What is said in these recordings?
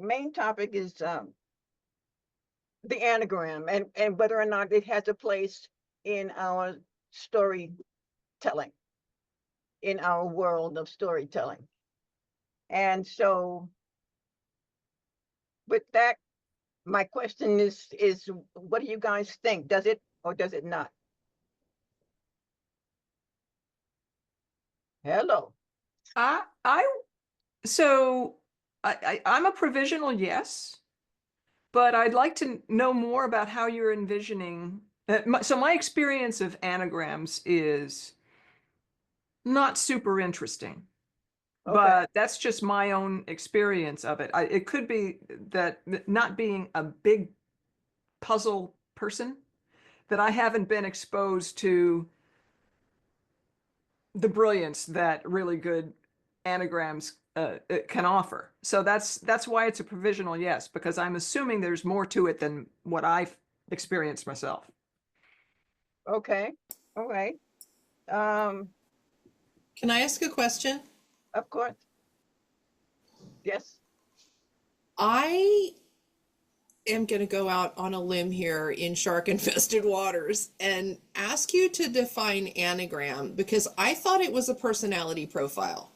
main topic is the anagram and whether or not it has a place in our storytelling, in our world of storytelling. And so with that, my question is what do you guys think? Does it or does it not? Hello. I so I'm a provisional yes, but I'd like to know more about how you're envisioning. So my experience of anagrams is not super interesting, Okay. but that's just my own experience of it. It could be that not being a big puzzle person, that I haven't been exposed to the brilliance that really good anagrams can offer. So that's why it's a provisional yes, because I'm assuming there's more to it than what I've experienced myself. Okay. All right. Can I ask a question? Of course. Yes. I am going to go out on a limb here in shark infested waters and ask you to define anagram, because I thought it was a personality profile.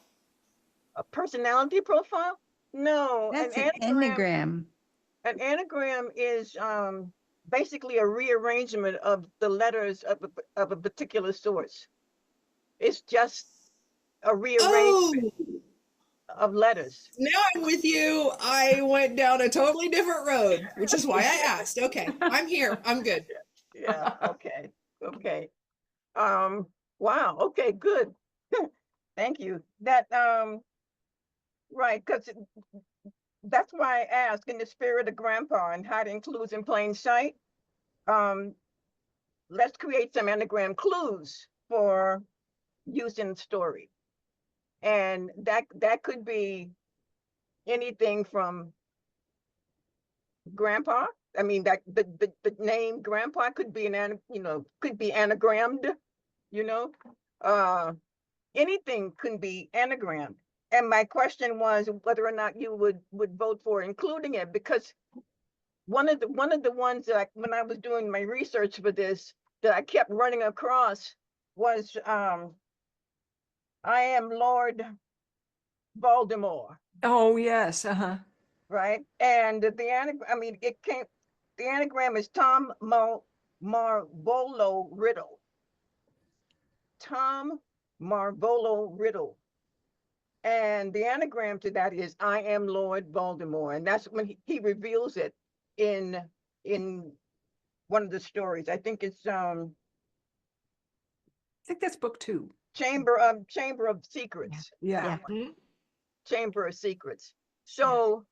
A personality profile? No, That's an anagram. An anagram is basically a rearrangement of the letters of a particular source. It's just a rearrangement of letters. Now I'm with you. I went down a totally different road, which is why I asked. Okay, I'm here. I'm good. Yeah. Okay. Okay. Wow. Okay. Good. Thank you. That right, because that's why I asked in the spirit of grandpa and hide includes in plain sight. Let's create some anagram clues for use in the story. And that could be anything from grandpa. I mean, that the name grandpa could be could be anagrammed, you know. Anything could be anagrammed. And my question was whether or not you would vote for including it, because one of the ones that when I was doing my research for this that I kept running across was I am Lord Voldemort. Oh yes, uh-huh. Right? And the anagram, I mean, the anagram is Tom Marvolo Riddle. Tom Marvolo Riddle. And the anagram to that is I am Lord Voldemort. And that's when he reveals it in one of the stories. I think it's I think that's book 2. Chamber of Secrets. Yeah. Mhm. Chamber of Secrets. So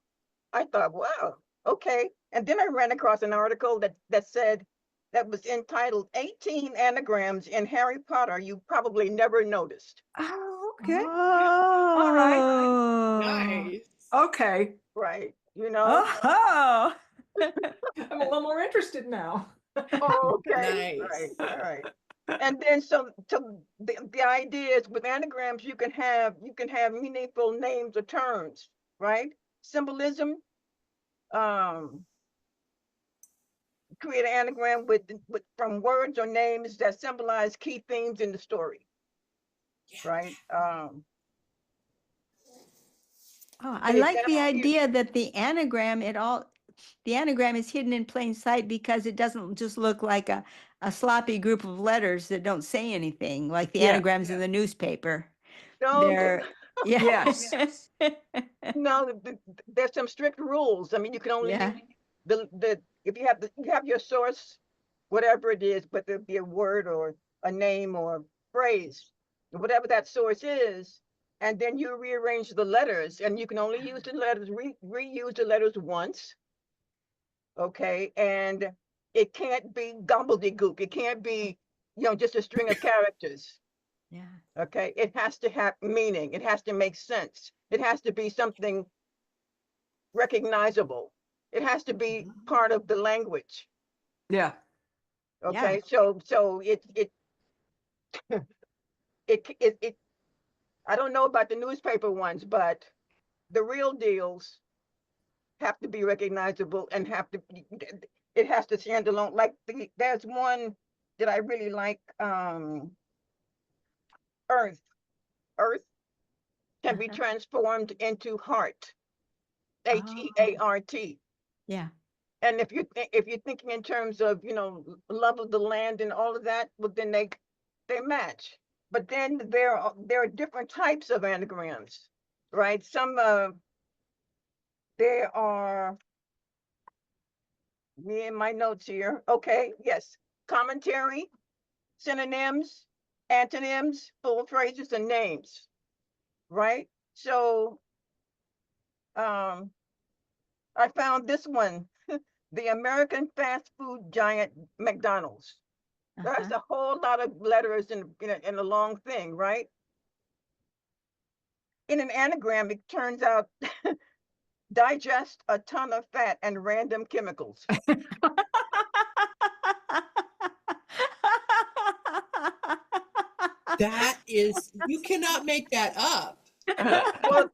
I thought, wow, okay. And then I ran across an article that said that was entitled 18 anagrams in Harry Potter you probably never noticed. Oh, okay. Oh, All right. Nice. Okay. Right. You know? Oh. I'm a little more interested now. Oh, okay. Nice. Right. Right. And then so the idea is with anagrams you can have meaningful names or terms, right? Symbolism. Create an anagram with from words or names that symbolize key themes in the story. Yeah. Right. I like the idea that the anagram is hidden in plain sight because it doesn't just look like a sloppy group of letters that don't say anything, like the anagrams in the newspaper. No, They're Yes. no, there's some strict rules. I mean, you can only use the if you have your source, whatever it is, but there'll be a word or a name or phrase, whatever that source is, and then you rearrange the letters, and you can only use the letters, reuse the letters once. Okay, and it can't be gobbledygook. It can't be, just a string of characters. Yeah. Okay, it has to have meaning. It has to make sense. It has to be something recognizable. It has to be part of the language. Yeah. Okay, so it I don't know about the newspaper ones, but the real deals have to be recognizable and it has to stand alone. Like there's one that I really like, Earth. Earth can be transformed into heart, Heart. Yeah. And if you're thinking in terms of, love of the land and all of that, well, then they match. But then there are different types of anagrams, right? Some there are, me and my notes here. Okay, yes, commentary, synonyms, antonyms, full phrases, and names, right? So I found this one, the American fast food giant McDonald's. That's a whole lot of letters in a long thing, right? In an anagram, it turns out digest a ton of fat and random chemicals. That is, you cannot make that up. Well,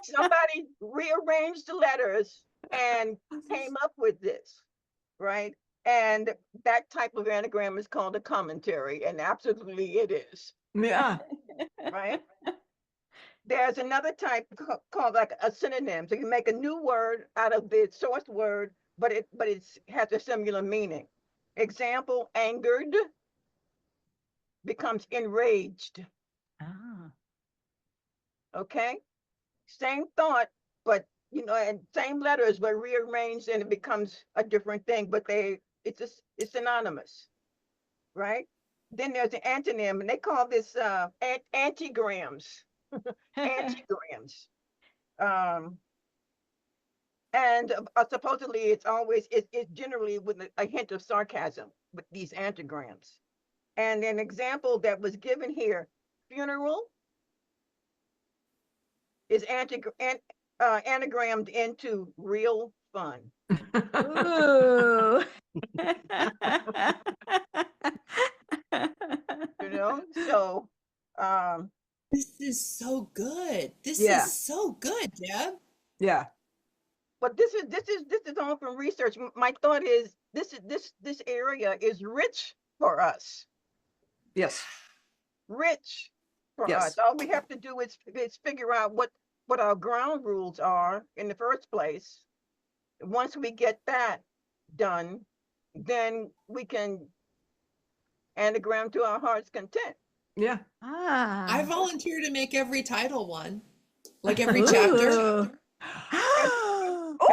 somebody rearranged the letters and came up with this, right? And that type of anagram is called a commentary, and absolutely it is. Yeah. Right? There's another type called like a synonym. So you make a new word out of the source word, but it has a similar meaning. Example, angered becomes enraged. Ah. Okay? Same thought, but and same letters but rearranged and it becomes a different thing, but it's synonymous, right? Then there's an antonym, and they call this antigrams. Antigrams. And supposedly it's generally with a hint of sarcasm with these antigrams. And an example that was given here, funeral is anagrammed into real fun. Ooh. So This is so good. This Yeah. is so good, Deb. Yeah. but this is all from research. My thought is this area is rich for us. Yes. Rich for Yes. us. All we have to do is figure out what our ground rules are in the first place. Once we get that done, then we can anagram to our heart's content. Yeah. I Ah. volunteer to make every title one, like every chapter. Ooh.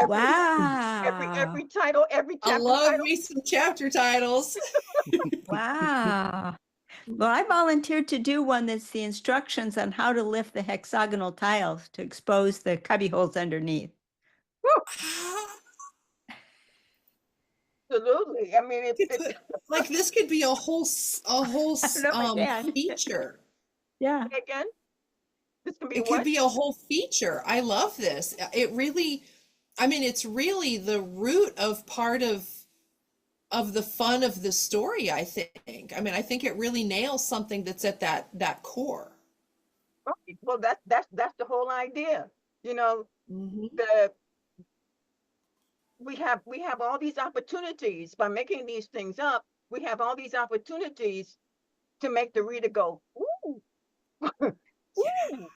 Wow. Every title, every I chapter love title. me some chapter titles. Wow. Well, I volunteered to do one that's the instructions on how to lift the hexagonal tiles to expose the cubby holes underneath. Absolutely. I mean, Like this could be a whole I don't know if I can. feature. Yeah. again, this can be It what? could be a whole feature. I love this. It really, I mean, it's really the root of part of the fun of the story, I think. I mean, I think it really nails something that's at that core. Right. Well, that's the whole idea. Mm-hmm. We have all these opportunities by making these things up. We have all these opportunities to make the reader go, ooh, ooh,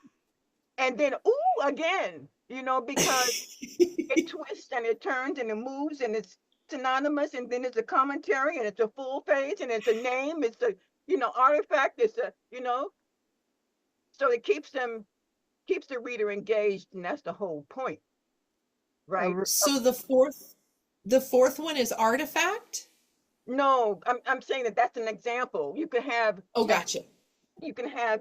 and then ooh again, because it twists and it turns and it moves and it's synonymous, and then it's a commentary and it's a full page and it's a name, it's a artifact, it's a so it keeps the reader engaged, and that's the whole point, right? So the fourth one is artifact? No, I'm saying that's an example. You can have Oh, gotcha. you can have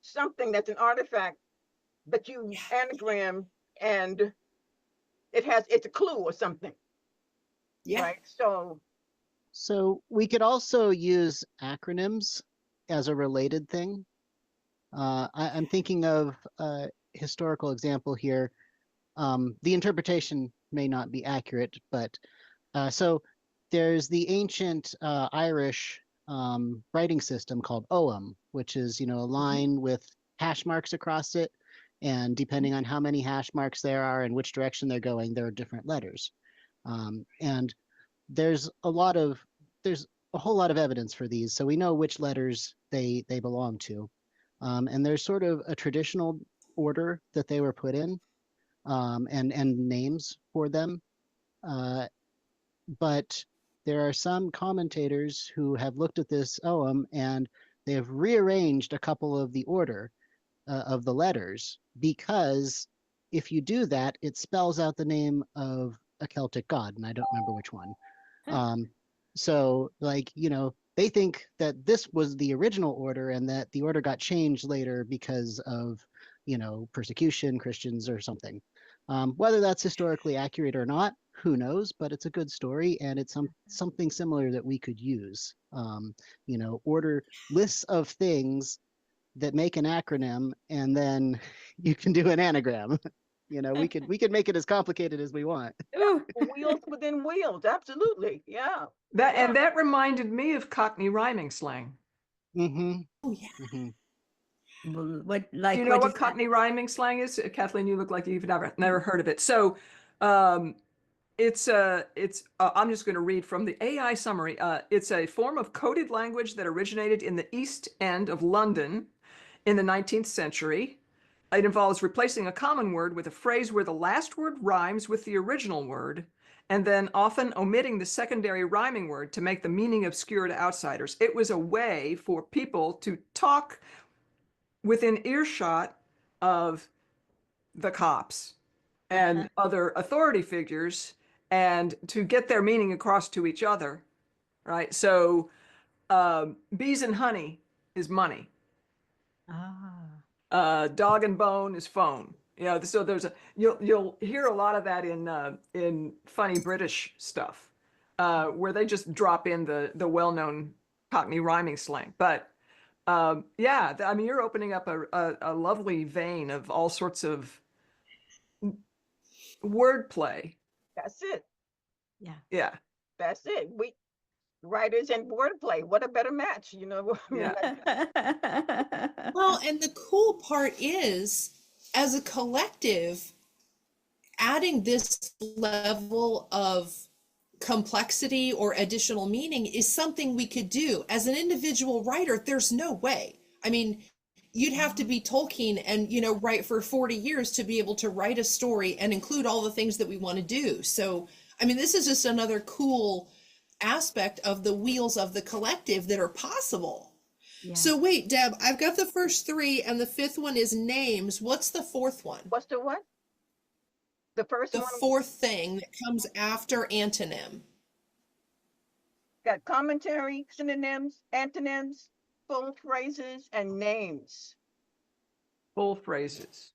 something that's an artifact, but you anagram and it's a clue or something. Yeah. Right. So we could also use acronyms as a related thing. I'm thinking of a historical example here. The interpretation may not be accurate, but so there's the ancient Irish writing system called Ogham, which is a line with hash marks across it, And depending on how many hash marks there are and which direction they're going, there are different letters. And there's a whole lot of evidence for these, so we know which letters they belong to. And there's sort of a traditional order that they were put in, and names for them. But there are some commentators who have looked at this Ogham and they have rearranged a couple of the order of the letters, because if you do that, it spells out the name of a Celtic god, and I don't remember which one. So, like, they think that this was the original order and that the order got changed later because of, persecution, Christians, or something. Whether that's historically accurate or not, who knows? But it's a good story, and it's something similar that we could use. Order lists of things that make an acronym, and then you can do an anagram. We could make it as complicated as we want. Wheels within wheels, absolutely, yeah. And that reminded me of Cockney rhyming slang. Mm-hmm. Oh yeah. Mm-hmm. What, Do like, you know what is that? Cockney rhyming slang is? Kathleen, you look like you've never heard of it. So, it's I'm just going to read from the AI summary. It's a form of coded language that originated in the East End of London in the 19th century. It involves replacing a common word with a phrase where the last word rhymes with the original word, and then often omitting the secondary rhyming word to make the meaning obscure to outsiders. It was a way for people to talk within earshot of the cops and other authority figures, and to get their meaning across to each other, right? So bees and honey is money. Dog and bone is phone. So there's you'll hear a lot of that in funny British stuff, where they just drop in the well-known Cockney rhyming slang. But yeah, I mean, you're opening up a lovely vein of all sorts of wordplay. That's it. Yeah. That's it. We writers and wordplay. What a better match, Yeah. Well, and the cool part is, as a collective, adding this level of complexity or additional meaning is something we could do. As an individual writer, there's no way. I mean, you'd have to be Tolkien and, write for 40 years to be able to write a story and include all the things that we want to do. So, I mean, this is just another cool aspect of the wheels of the collective that are possible. So wait, Deb, I've got the first three and the fifth one is names. What's the fourth one? What's the what? The first The one? fourth thing that comes after antonym. Got commentary, synonyms, antonyms, full phrases, and names. Full phrases.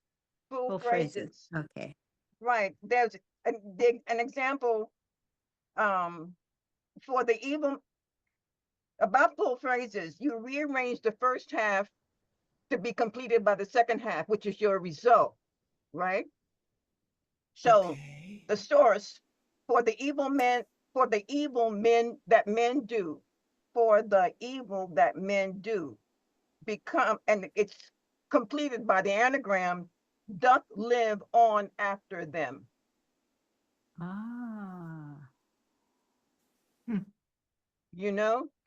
Full phrases. Okay. Right. There's an example for the evil about full phrases. You rearrange the first half to be completed by the second half, which is your result, right? So the source for the evil men that men do, for the evil that men do, and it's completed by the anagram, doth live on after them.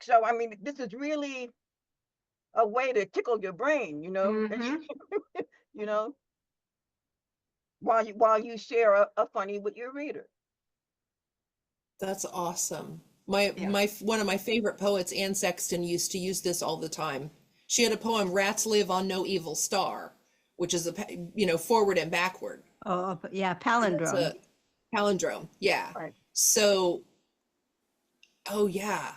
So I mean, this is really a way to tickle your brain, while you share a funny with your reader. That's awesome. My one of my favorite poets, Anne Sexton, used to use this all the time. She had a poem, "Rats live on no evil star," which is forward and backward. Oh yeah, palindrome. Palindrome, yeah. Right. So, oh yeah,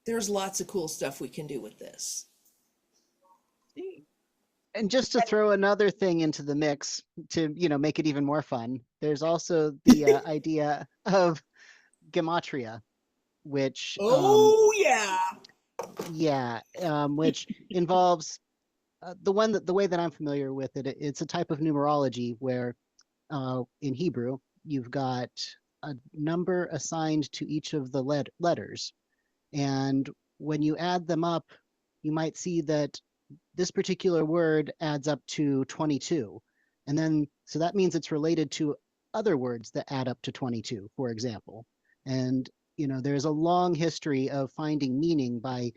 there's lots of cool stuff we can do with this. And just to throw another thing into the mix to, make it even more fun, there's also the idea of Gematria, which which involves the way that I'm familiar with it. It's a type of numerology where in Hebrew you've got a number assigned to each of the letters, and when you add them up, you might see that this particular word adds up to 22, And then, so that means it's related to other words that add up to 22, for example. And, there's a long history of finding meaning by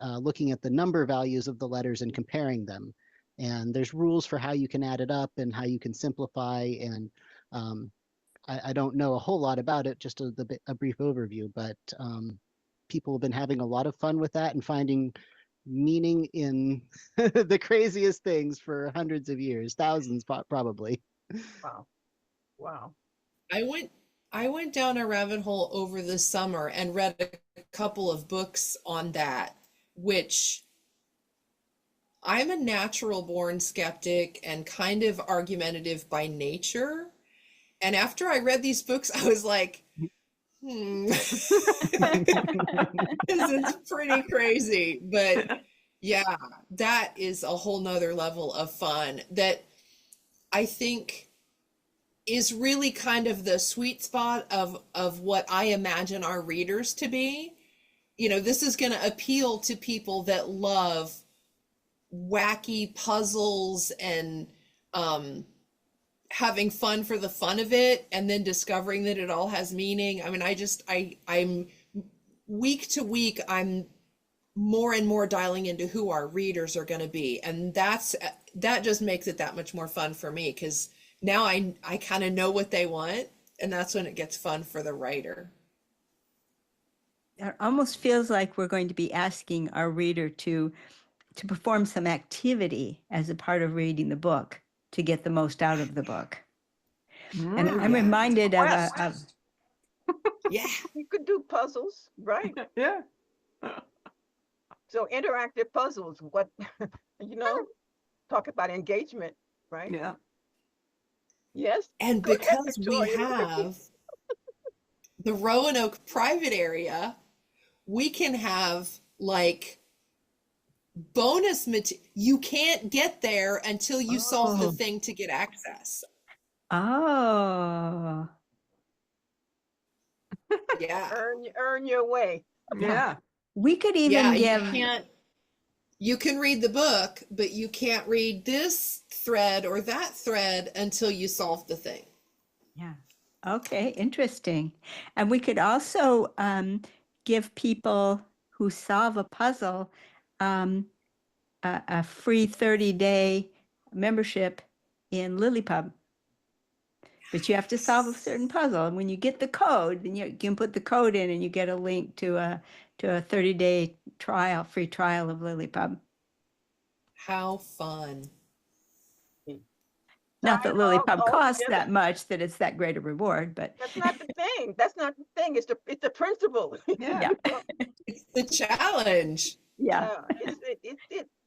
looking at the number values of the letters and comparing them. And there's rules for how you can add it up and how you can simplify. And I don't know a whole lot about it, just a brief overview, but people have been having a lot of fun with that and finding meaning in the craziest things for hundreds of years, thousands probably. Wow. Wow. I went down a rabbit hole over the summer and read a couple of books on that, which I'm a natural born skeptic and kind of argumentative by nature. And after I read these books, I was like, this is pretty crazy. But yeah, that is a whole nother level of fun that I think is really kind of the sweet spot of what I imagine our readers to be. This is going to appeal to people that love wacky puzzles and having fun for the fun of it, and then discovering that it all has meaning. I mean, I'm week to week, I'm more and more dialing into who our readers are going to be. And that just makes it that much more fun for me, because now I kind of know what they want, and that's when it gets fun for the writer. It almost feels like we're going to be asking our reader to perform some activity as a part of reading the book to get the most out of the book. And I'm reminded of yeah, you could do puzzles, right? Yeah. So interactive puzzles, what, talk about engagement, right? Yeah. Yes. and Go ahead, because we Victoria. have the Roanoke private area, we can have like bonus material. You can't get there until you solve the thing to get access. Oh. Yeah. Earn your way. Yeah. We could even give you can read the book, but you can't read this thread or that thread until you solve the thing. Yeah. Okay, interesting. And we could also give people who solve a puzzle a free 30-day membership in Lilypub. But you have to solve a certain puzzle. And when you get the code, then you can put the code in and you get a link to a 30-day free trial of Lilypub. How fun. Not that Lilypub costs that much, that it's that great a reward, but that's not the thing. That's not the thing. It's the principle. Yeah. It's the challenge. Yeah.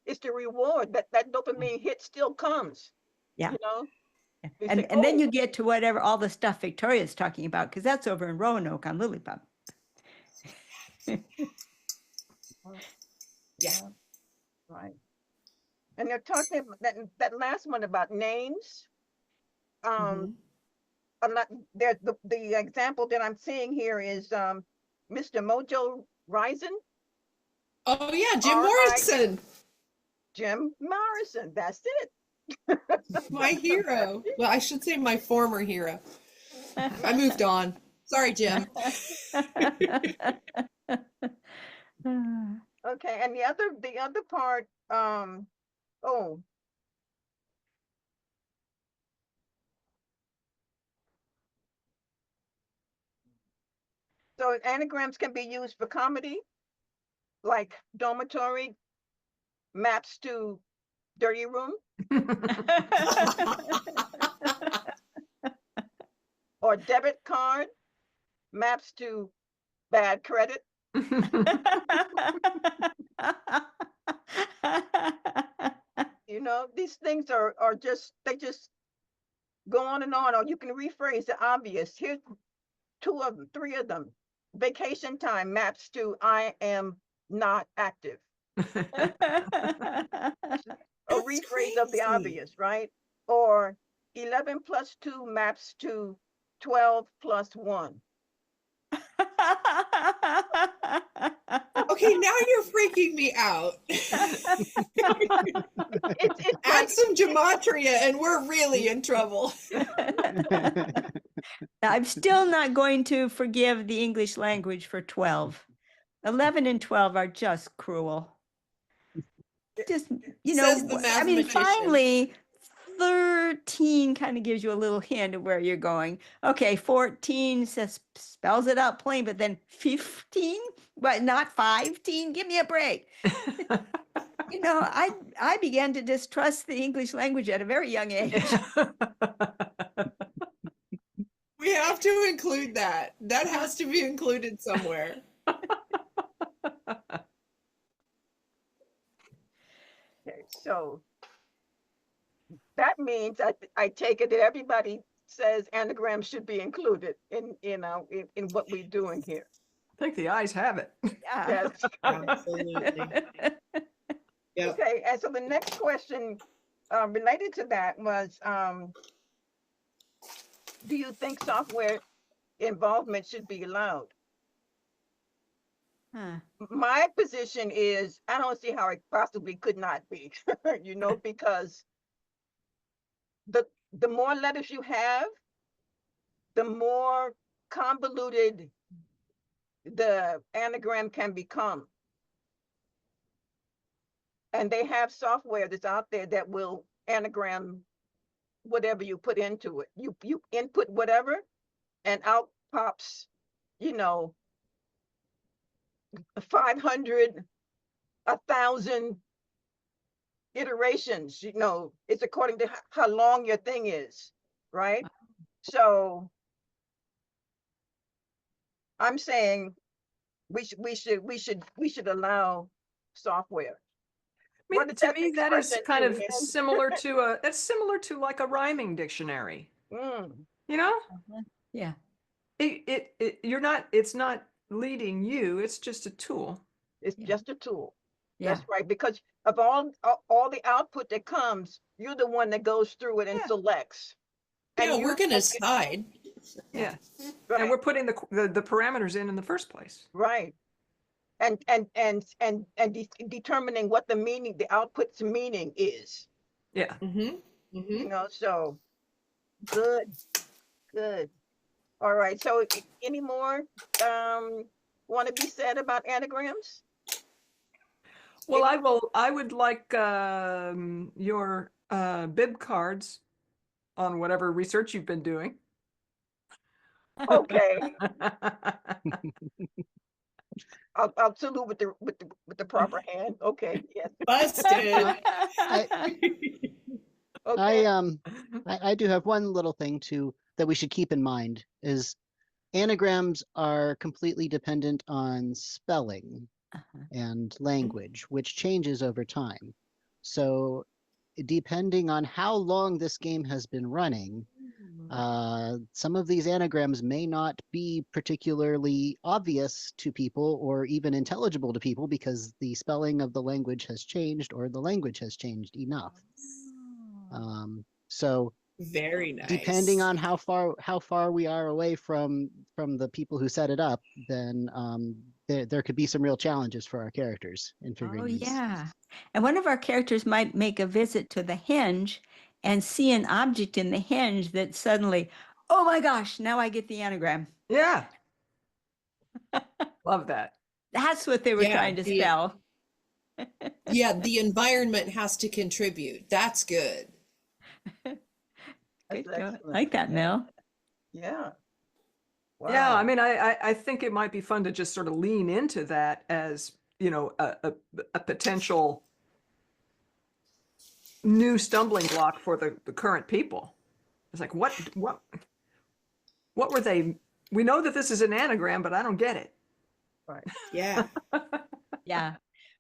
It's the reward. That dopamine hit still comes. Yeah. It's And like, then you get to whatever all the stuff Victoria's talking about, because that's over in Roanoke on Lilypub. Yeah. Right. And they're talking about that last one about names. I'm not there. The example that I'm seeing here is Mr. Mojo Rising. Oh yeah, Jim Morrison. Jim Morrison. That's it. My hero. Well, I should say my former hero. I moved on. Sorry, Jim. Okay, and the other part, so anagrams can be used for comedy, like dormitory maps to dirty room, or debit card maps to bad credit. These things are just, they just go on and on, or you can rephrase the obvious. Here's 2 of them, 3 of them. Vacation time maps to I am not active. A rephrase of the obvious, right? Or 11 plus 2 maps to 12 plus 1. Okay, now you're freaking me out. It's Add like, some gematria and we're really in trouble. I'm still not going to forgive the English language for 12. 11 and 12 are just cruel. Just, Says the I mean, mathematician. finally, 13 kind of gives you a little hint of where you're going. Okay, 14 says spells it out plain, but then 15, but not 15. Give me a break. I began to distrust the English language at a very young age. We have to include that. That has to be included somewhere. okay, so that means I take it that everybody says anagrams should be included in what we're doing here. I think the eyes have it. Yeah. Yes. Absolutely. Yep. Okay, and so the next question related to that was, do you think software involvement should be allowed? Huh. My position is I don't see how it possibly could not be, because the more letters you have, the more convoluted the anagram can become. And they have software that's out there that will anagram whatever you put into it. You input whatever and out pops, 500, 1,000 iterations. It's according to how long your thing is, right? So I'm saying we should allow software. I mean, What does to that me, that is expression kind do, of man? similar to that's similar to like a rhyming dictionary. You know, Yeah. it's not leading you. It's just a tool. It's Yeah. just a tool. Yeah. That's right. Because of all the output that comes, you're the one that goes through it and Yeah. selects. Yeah, And we're you gonna make it- decide. Yeah. right, And we're putting the parameters in the first place. right. And determining what the output's meaning is. Yeah. Mm-hmm. Mm-hmm. So good. All right. So any more want to be said about anagrams? Well, I would like your bib cards on whatever research you've been doing. Okay. I'll salute with the proper hand. Okay. Yes. Busted. Okay. I do have one little thing that we should keep in mind is anagrams are completely dependent on spelling and language, which changes over time. So depending on how long this game has been running, some of these anagrams may not be particularly obvious to people or even intelligible to people because the spelling of the language has changed or the language has changed enough. So Very nice. depending on how far we are away from the people who set it up, then there could be some real challenges for our characters in figuring Oh, these. yeah. And one of our characters might make a visit to the henge and see an object in the henge that suddenly, oh my gosh, now I get the anagram. Yeah. Love that. That's what they were Yeah, trying to spell. Yeah, the environment has to contribute. That's good. That's Good go. excellent. Like that, Mel. Yeah. Wow. Yeah, I mean, I think it might be fun to just sort of lean into that as, a potential new stumbling block for the current people. It's like, what were they? We know that this is an anagram, but I don't get it. Right. Yeah. Yeah.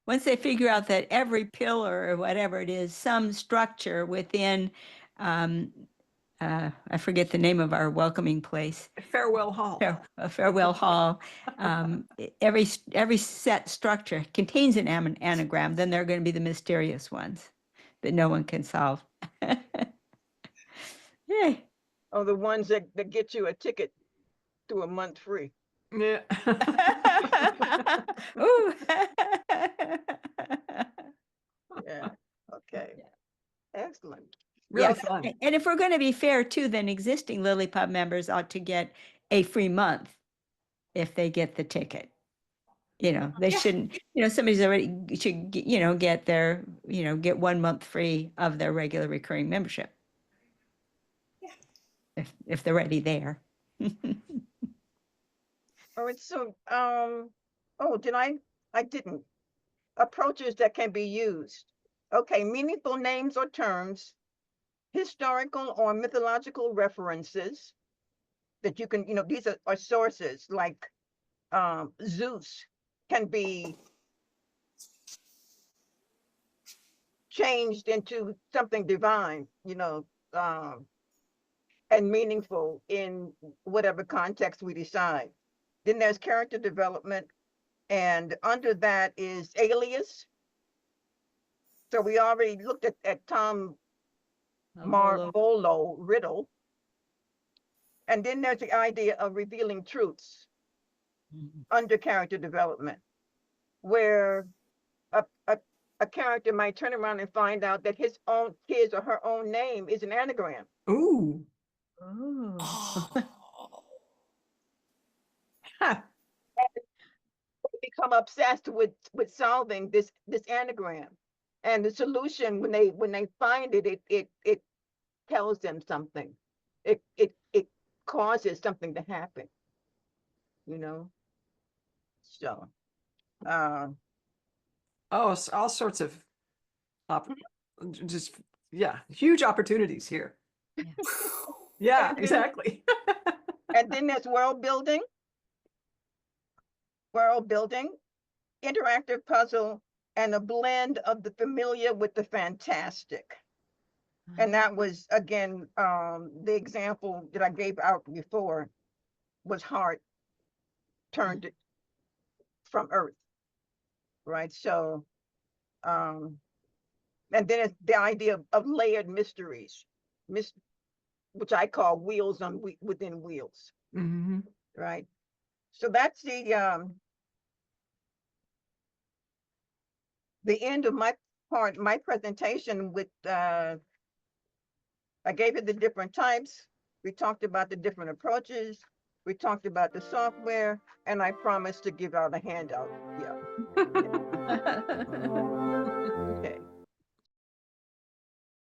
Once they figure out that every pillar or whatever it is, some structure within, I forget the name of our welcoming place. Farewell Hall. A farewell hall. Every set structure contains an anagram. Then they're going to be the mysterious ones that no one can solve. Yay. Oh, the ones that get you a ticket to a month free. Yeah. Ooh. Yeah. Okay. Excellent. Really Yeah, fun. and if we're going to be fair too, then existing Lilliput members ought to get a free month if they get the ticket. They Yeah. shouldn't, somebody's already should, get their, get 1 month free of their regular recurring membership. Yeah. If they're already there. All right. So, oh, I didn't. Approaches that can be used. Okay. Meaningful names or terms, historical or mythological references that you can, these are sources like Zeus can be changed into something divine, and meaningful in whatever context we decide. Then there's character development, and under that is alias. So we already looked at Tom Marvolo Riddle. And then there's the idea of revealing truths under character development, where a character might turn around and find out that his or her own name is an anagram. Ooh. Oh. Huh. Become obsessed with solving this anagram, and the solution when they find it, it tells them something. It causes something to happen. So Oh, all sorts of just huge opportunities here. Yeah, And then- exactly. and then there's world building, interactive puzzle, and a blend of the familiar with the fantastic. And that was, again, the example that I gave out before was heart turned from earth, right? So, and then it's the idea of layered mysteries, which I call wheels within wheels, Mm-hmm. right? So that's the end of my presentation with, I gave it the different types. We talked about the different approaches. We talked about the software, and I promised to give out a handout. Yeah.